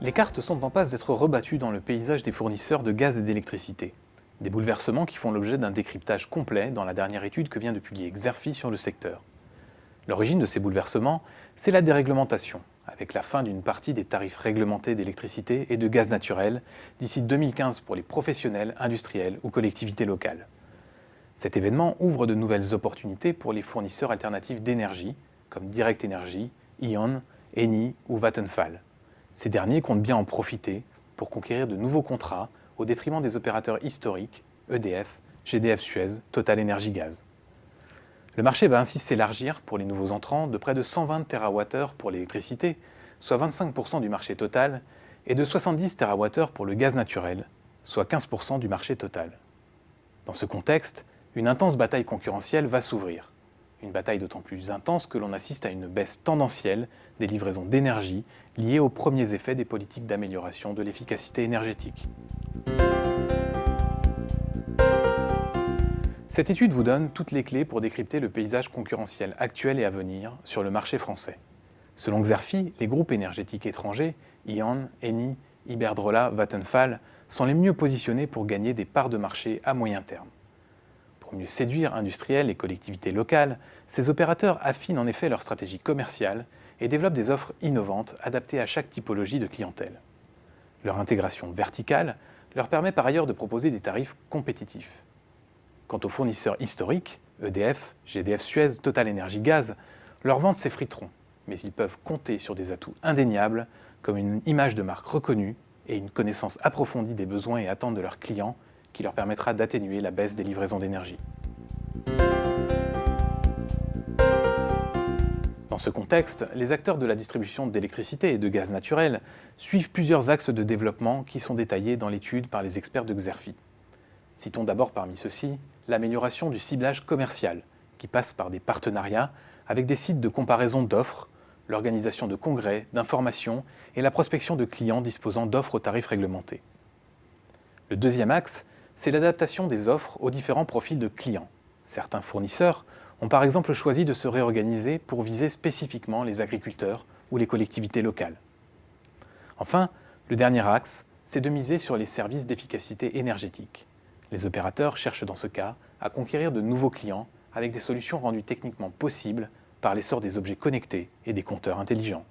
Les cartes sont en passe d'être rebattues dans le paysage des fournisseurs de gaz et d'électricité. Des bouleversements qui font l'objet d'un décryptage complet dans la dernière étude que vient de publier Xerfi sur le secteur. L'origine de ces bouleversements, c'est la déréglementation, avec la fin d'une partie des tarifs réglementés d'électricité et de gaz naturel d'ici 2015 pour les professionnels, industriels ou collectivités locales. Cet événement ouvre de nouvelles opportunités pour les fournisseurs alternatifs d'énergie, comme Direct Energy, E.ON, Eni ou Vattenfall. Ces derniers comptent bien en profiter pour conquérir de nouveaux contrats au détriment des opérateurs historiques, EDF, GDF Suez, Total Energy Gaz. Le marché va ainsi s'élargir pour les nouveaux entrants de près de 120 TWh pour l'électricité, soit 25% du marché total, et de 70 TWh pour le gaz naturel, soit 15% du marché total. Dans ce contexte, une intense bataille concurrentielle va s'ouvrir. Une bataille d'autant plus intense que l'on assiste à une baisse tendancielle des livraisons d'énergie liées aux premiers effets des politiques d'amélioration de l'efficacité énergétique. Cette étude vous donne toutes les clés pour décrypter le paysage concurrentiel actuel et à venir sur le marché français. Selon Xerfi, les groupes énergétiques étrangers, E.ON, Eni, Iberdrola, Vattenfall, sont les mieux positionnés pour gagner des parts de marché à moyen terme. Pour mieux séduire industriels et collectivités locales, ces opérateurs affinent en effet leur stratégie commerciale et développent des offres innovantes adaptées à chaque typologie de clientèle. Leur intégration verticale leur permet par ailleurs de proposer des tarifs compétitifs. Quant aux fournisseurs historiques, EDF, GDF Suez, Total Energy Gaz, leurs ventes s'effriteront, mais ils peuvent compter sur des atouts indéniables comme une image de marque reconnue et une connaissance approfondie des besoins et attentes de leurs clients qui leur permettra d'atténuer la baisse des livraisons d'énergie. Dans ce contexte, les acteurs de la distribution d'électricité et de gaz naturel suivent plusieurs axes de développement qui sont détaillés dans l'étude par les experts de Xerfi. Citons d'abord parmi ceux-ci l'amélioration du ciblage commercial, qui passe par des partenariats avec des sites de comparaison d'offres, l'organisation de congrès, d'informations et la prospection de clients disposant d'offres aux tarifs réglementés. Le deuxième axe, c'est l'adaptation des offres aux différents profils de clients. Certains fournisseurs ont par exemple choisi de se réorganiser pour viser spécifiquement les agriculteurs ou les collectivités locales. Enfin, le dernier axe, c'est de miser sur les services d'efficacité énergétique. Les opérateurs cherchent dans ce cas à conquérir de nouveaux clients avec des solutions rendues techniquement possibles par l'essor des objets connectés et des compteurs intelligents.